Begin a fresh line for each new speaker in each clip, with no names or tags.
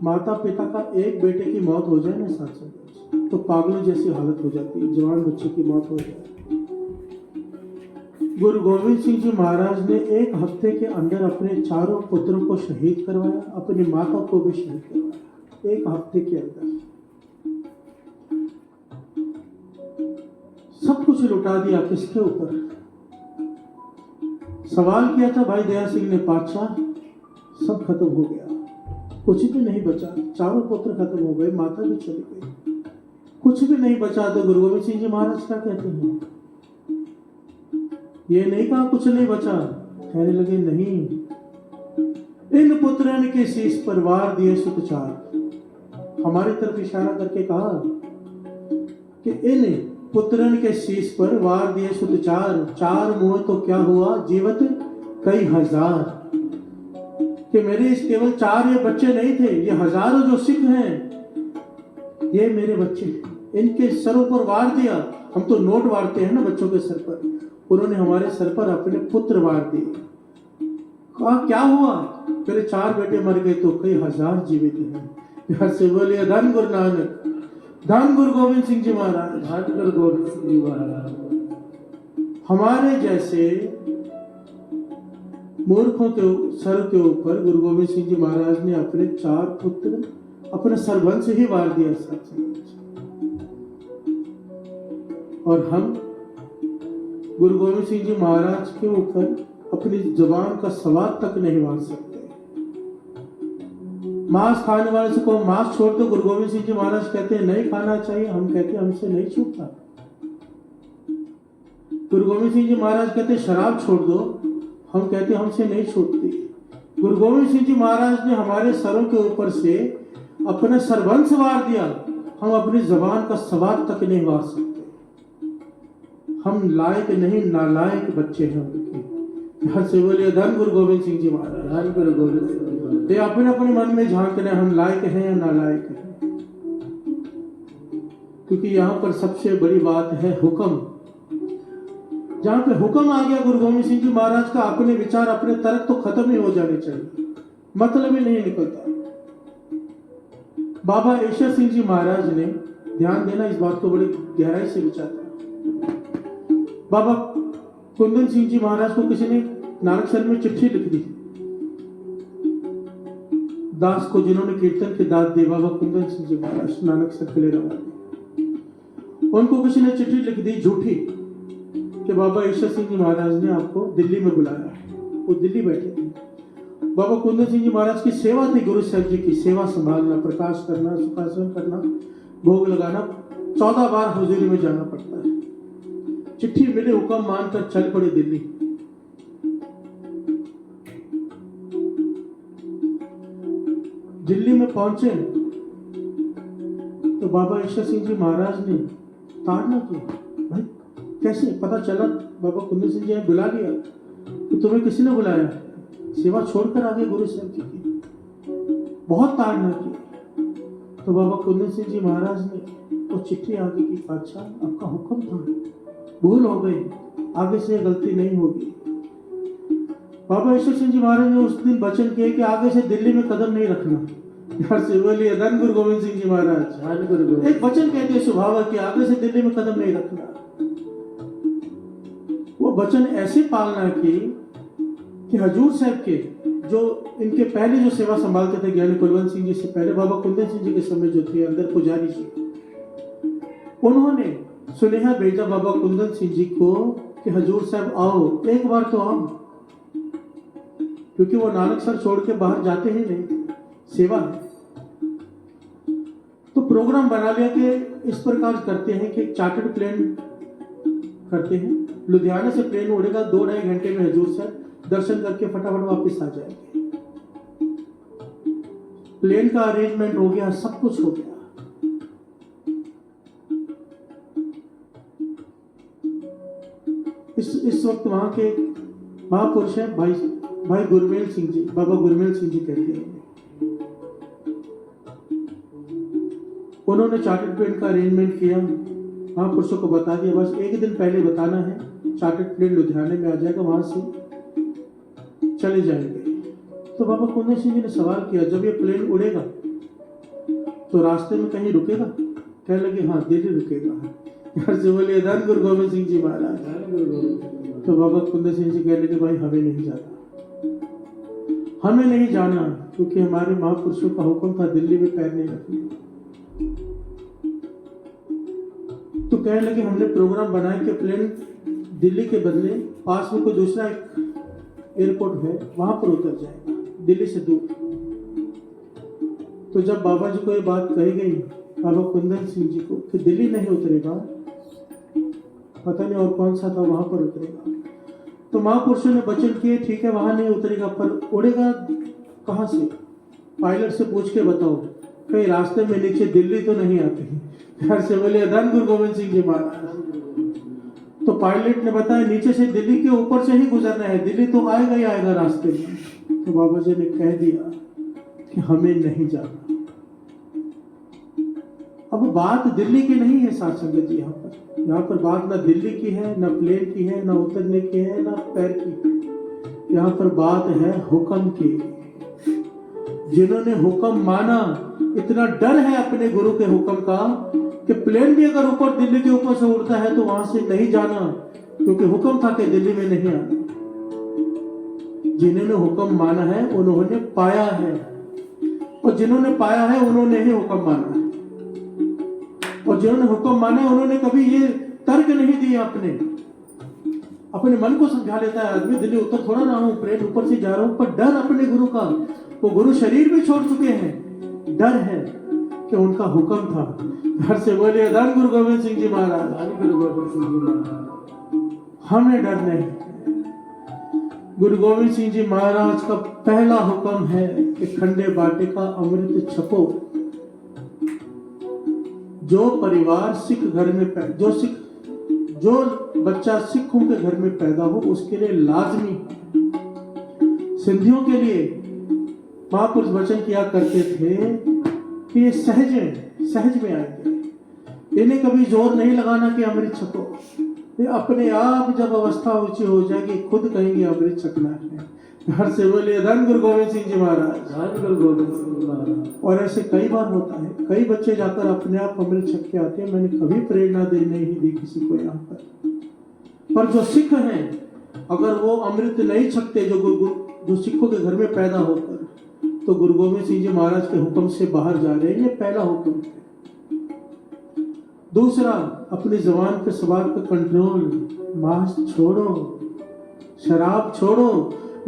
माता पिता का एक बेटे की मौत हो जाए ना साथ तो पागलों जैसी हालत हो जाती है, जवान बच्चे की मौत हो जाए। गुरु गोविंद सिंह जी महाराज ने एक हफ्ते के अंदर अपने चारों पुत्रों को शहीद करवाया, अपनी माता को भी शहीद करवाया, एक हफ्ते के अंदर सब कुछ लुटा दिया। किसके ऊपर? सवाल किया था भाई दया सिंह ने, पातशाह सब खत्म हो गया, कुछ भी नहीं बचा, चारों पुत्र खत्म हो गए, माता भी चली गई, कुछ भी नहीं बचा। तो गुरु गोविंद सिंह जी महाराज क्या कहते हैं? ये नहीं कहा कुछ नहीं बचा, कहने लगे नहीं, इन पुत्रन के शीश पर वार दिए सुत चार। हमारी तरफ इशारा करके कहा कि इन पुत्रन के शीश पर वार दिए सुत चार, चार मुंह तो क्या हुआ जीवत कई हजार। कि मेरे इस केवल चार ये बच्चे नहीं थे, ये हजारों जो सिख हैं ये मेरे बच्चे, इनके सरों पर वार दिया। हम तो नोट वारते हैं ना बच्चों के सर पर, उन्होंने हमारे सर पर अपने पुत्र वार दिए। कहा क्या हुआ? मेरे चार बेटे मर गए तो कई हजार जीवित हैं। यहाँ से बोलिए धन गुरु नानक, धन गुरु गोविंद सिंह जी महाराज, धन गुरु गोविंद सिंह जी महाराज। हमारे जैसे मूर्खों के सर के ऊपर गुरु गोविंद सिंह जी महाराज ने अपने चार पुत्र अपने सरबंस ही वार दिया और हम गुरु गोविंद सिंह जी महाराज के ऊपर अपनी जुबान का सवाल तक नहीं मार सकते। मांस खाने वाले से को मांस छोड़ दो, गुरु गोविंद सिंह जी महाराज कहते हैं नहीं खाना चाहिए, हम कहते हैं हमसे नहीं छूटता। गुरु गोविंद सिंह जी महाराज कहते हैं शराब छोड़ दो, हम कहते हैं हमसे नहीं छूटती। गुरु गोविंद सिंह जी महाराज ने हमारे सरों के ऊपर से अपना सरबंस वार दिया, हम अपनी जबान का सवाल तक नहीं वार सकते। हम लायक नहीं नालायक बच्चे हैं उनके। हर से बोलिए धन गुरु गोविंद सिंह जी महाराज, धन गुरु गोविंद सिंह जी महाराज। ये अपने अपने मन में झांक रहे हम लायक हैं या नालायक हैं, क्योंकि यहाँ पर सबसे बड़ी बात है हुक्म। जहां पे हुक्म आ गया गुरु गोविंद सिंह जी महाराज का, अपने विचार अपने तर्क तो खत्म ही हो जाने चाहिए, मतलब ही नहीं निकलता। बाबा ईश्वर सिंह जी महाराज ने, ध्यान देना इस बात को बड़ी गहराई से विचार, बाबा कुंदन सिंह जी महाराज को किसी ने नानकसर में चिट्ठी लिख दी, दास को जिन्होंने कीर्तन की दाद दी, बाबा कुंदन सिंह जी महाराज नानकसर के लिए रवाना। उनको किसी ने चिट्ठी लिख दी झूठी कि बाबा ईश्वर सिंह जी महाराज ने आपको दिल्ली में बुलाया। वो दिल्ली बैठे थे। बाबा कुंदन सिंह जी महाराज की सेवा थी, गुरु साहब जी की सेवा संभालना, प्रकाश करना, सुखासन करना, भोग लगाना, 14 बार हुजूरी में जाना पड़ता है। चिट्ठी मिले, हुक्म मानकर चल पड़े दिल्ली। दिल्ली में पहुंचे तो बाबा ईश्वर सिंह जी महाराज ने ताड़ना की, भाई कैसे पता चला? बाबा कुंदन सिंह जी ने बुला लिया तो तुम्हें किसी ने बुलाया? सेवा छोड़कर आ गए गुरु साहब जी की। बहुत ताड़ना की तो बाबा कुंदन सिंह जी महाराज ने वो चिट्ठी आगे की, अच्छा आपका हुक्म था, भूल हो गई, आगे से गलती नहीं होगी। बाबा ईश्वर सिंह जी महाराज ने उस दिन वचन किए कि आगे से दिल्ली में कदम नहीं रखना। यार से बोलिए धन गुरु गोविंद सिंह जी महाराज। एक वचन कहते स्वभाव कि आगे से दिल्ली में कदम नहीं रखना। वो वचन ऐसे पालना की कि हजूर साहब के जो इनके पहले जो सेवा संभालते थे, ज्ञानी कुलवंत सिंह जी से पहले बाबा कुंदन सिंह जी के समय जो थे अंदर पुजारी जी, उन्होंने सुनेहा भेजा बाबा कुंदन सिंह जी को कि हजूर साहब आओ, एक बार तो आओ, क्योंकि वो नानकसर छोड़ के बाहर जाते ही नहीं, सेवा है। तो प्रोग्राम बना लिया कि इस प्रकार करते हैं कि चार्टर्ड प्लेन करते हैं, लुधियाना से प्लेन उड़ेगा, 2-2.5 घंटे में हजूर साहब दर्शन करके फटाफट वापस आ जाएंगे। प्लेन का अरेंजमेंट हो गया, सब कुछ हो गया। इस वक्त वहां के महापुरुष है भाई गुरमेल सिंह जी, बाबा गुरमेल सिंह जी कहते हैं। उन्होंने चार्टर्ड प्लेन का अरेंजमेंट किया, महापुरुषों को बता दिया, बस एक दिन पहले बताना है, चार्टर्ड प्लेन लुधियाने में आ जाएगा, वहां से चले जाएंगे। तो बाबा कुंदन सिंह जी ने सवाल किया, जब ये प्लेन उड़ेगा तो रास्ते में कहीं रुकेगा? कहने लगे हाँ दिल्ली रुकेगा। घर से बोले धन गुरु गोविंद सिंह जी महाराज। तो बाबा कुंदन सिंह जी कहने लगे भाई हमें नहीं जाना, हमें नहीं जाना, क्योंकि हमारे महापुरुषों का हुक्म था दिल्ली में पैर नहीं रखने। तो कहने लगे हमने प्रोग्राम बनाया कि प्लेन दिल्ली के बदले पास में कोई दूसरा एयरपोर्ट है वहां पर उतर जाएगा, दिल्ली से दूर। तो जब बाबा जी को ये बात कही गई बाबा कुंदन सिंह जी को कि दिल्ली नहीं उतरेगा, पता नहीं और कौन सा था वहां पर उतरेगा, तो महापुरुषों ने वचन किए ठीक है वहां नहीं उतरेगा, पर उड़ेगा कहां से? पायलट से पूछ के बताओ, कहीं रास्ते में नीचे दिल्ली तो नहीं आती? घर से बोले धन गुरु गोविंद सिंह जी महाराज। तो पायलट ने बताया नीचे से दिल्ली के ऊपर से ही गुजरना है, दिल्ली तो आएगा ही आएगा रास्ते में। तो बाबा जी ने कह दिया कि हमें नहीं जाना। अब बात दिल्ली की नहीं है साथ संगत जी, यहाँ पर बात ना दिल्ली की है, ना प्लेन की है, ना उतरने की है, ना पैर की। यहाँ पर बात है हुक्म की। जिन्होंने हुक्म माना, इतना डर है अपने गुरु के हुक्म का कि प्लेन भी अगर ऊपर दिल्ली के ऊपर से उड़ता है तो वहां से नहीं जाना, क्योंकि हुक्म था कि दिल्ली में नहीं आना। जिन्होंने हुक्म माना है उन्होंने पाया है, और जिन्होंने पाया है उन्होंने ही हुक्म माना है। और जिन्होंने हुक्म माना है उन्होंने कभी ये तर्क नहीं दिया, अपने मन को समझा लेता है आदमी दिल्ली उतर थोड़ा ना हूं, प्लेन ऊपर से जा रहा हूं, पर डर अपने गुरु का, वो गुरु शरीर भी छोड़ चुके हैं, डर है कि उनका हुक्म था। घर से बोले धन गुरु गोविंद सिंह जी महाराज। हमें डर नहीं। गुरु गोविंद सिंह जी महाराज का पहला हुक्म है कि खंडे बाटे का अमृत छपो। जो परिवार सिख घर में जो बच्चा सिखों के घर में पैदा हो उसके लिए लाजमी है। सिंधियों के लिए महापुरुष वचन किया करते थे कि ये सहज में आएंगे, इन्हें कभी जोर नहीं लगाना कि अमृत छको। ये अपने आप जब अवस्था ऊंची हो जाएगी खुद कहेंगे अमृत छकना है। घर से बोले धन गुरु गोविंद सिंह जी महाराज। धन गुरु गोविंद सिंह जी महाराज। और ऐसे कई बार होता है, कई बच्चे जाकर अपने आप अमृत छक के आते हैं। मैंने कभी प्रेरणा नहीं दी किसी को यहाँ पर जो सिख हैं अगर वो अमृत नहीं छकते, जो सिखों के घर में पैदा होकर, तो गुरु गोविंद सिंह जी महाराज के हुक्म से बाहर जा रहे हैं। ये पहला हुक्म है। दूसरा, अपनी जुबान पे सवाल पे कंट्रोल, मांस छोड़ो, शराब छोड़ो,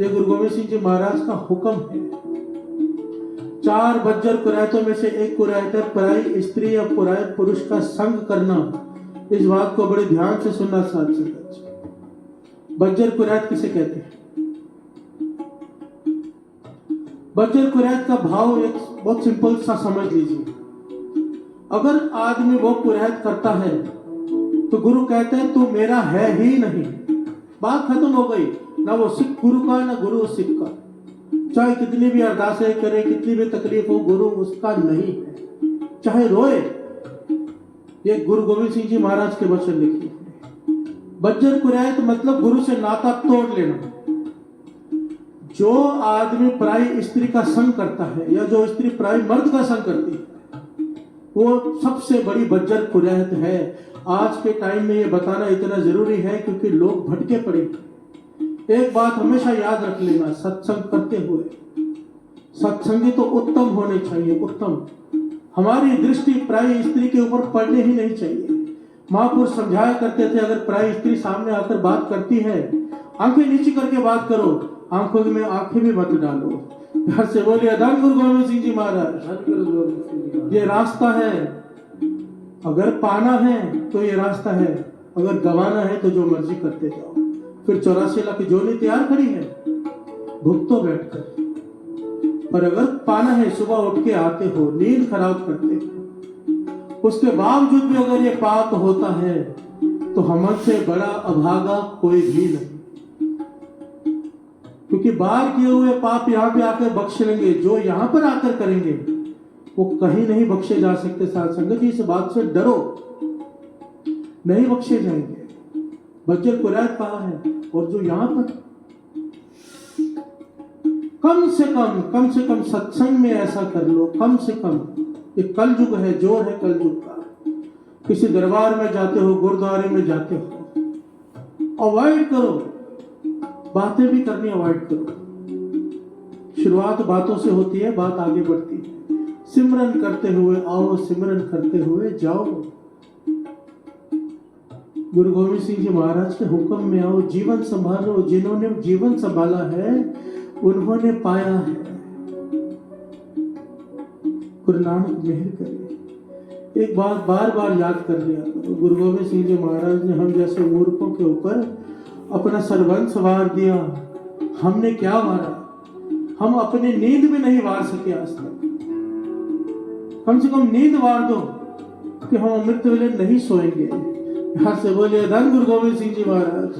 ये गुरु गोविंद सिंह जी महाराज का हुक्म है। 4 बज्जर कुरैतों में से एक कुरैतर पराई स्त्री या पराई पुरुष का संग करना, इस बात को बड़े ध्यान से सुनना साथ संगत। बज्जर कुरैत किसे कहते हैं? बज्जर कुरैत का भाव एक बहुत सिंपल सा समझ लीजिए। अगर आदमी वो कुरैत करता है तो गुरु कहते हैं तू मेरा है ही नहीं, बात खत्म हो गई। ना वो सिख गुरु का, ना गुरु सिख का। चाहे कितनी भी अरदासें करे, कितनी भी तकलीफ हो, गुरु उसका नहीं है, चाहे रोए। ये गुरु गोविंद सिंह जी महाराज के वचन लिखे हैं। बज्जर कुरैत मतलब गुरु से नाता तोड़ लेना। जो आदमी पराई स्त्री का संग करता है या जो स्त्री पराई मर्द का संग करती है वो सबसे बड़ी बज्जर कुरैत है। आज के टाइम में ये बताना इतना जरूरी है क्योंकि लोग भटके पड़े। एक बात हमेशा याद रख लेना, सत्संग करते हुए सत्संगी तो उत्तम होने चाहिए, उत्तम। हमारी दृष्टि पराई स्त्री के ऊपर पड़ने ही नहीं चाहिए। महापुरुष समझाया करते थे अगर पराई स्त्री सामने आकर बात करती है, आंखें नीची करके बात करो, आंखों में आंखें भी मत डालो। घर से बोलिए धन गुरु गोविंद सिंह जी महाराज। ये रास्ता है, अगर पाना है तो ये रास्ता है, अगर गंवाना है तो जो मर्जी करते जाओ। फिर 84 लाख जोनी तैयार खड़ी है, भुगतो बैठकर। पर अगर पाना है, सुबह उठ के आते हो, नींद खराब करते हो, उसके बावजूद भी अगर ये पाप होता है तो हमसे बड़ा अभागा कोई भी नहीं। क्योंकि बाहर किए हुए पाप यहाँ पे आकर बख्श लेंगे, जो यहाँ पर आकर करेंगे वो कहीं नहीं बख्शे जा सकते। साथ संगत जी इस बात से डरो, नहीं बख्शे जाएंगे। बज्जर कुरैत कहा है, और जो यहाँ पर कम से कम सत्संग में ऐसा कर लो, कम से कम ये कलयुग है, जोर है कलयुग का। किसी दरबार में जाते हो, गुरुद्वारे में जाते हो, अवॉइड करो, बातें भी करनी अवॉइड करो। शुरुआत बातों से होती है, बात आगे बढ़ती है। सिमरन करते हुए आओ, सिमरन करते हुए जाओ। गुरु गोविंद सिंह जी महाराज के हुक्म में आओ, जीवन संभालो। जिन्होंने जीवन संभाला है उन्होंने पाया है। गुरु नानक मेहर करे। एक बात बार बार याद कर लिया करो, गुरु गोविंद सिंह जी महाराज ने हम जैसे मूर्खों के ऊपर अपना सर्वंस वार दिया। हमने क्या वारा? हम अपनी नींद में नहीं वार सके आज तक। कम से कम नींद वार दो कि हम अमृत वेले नहीं सोएंगे। यहां से बोलिए धन गुरु गोविंद सिंह जी महाराज।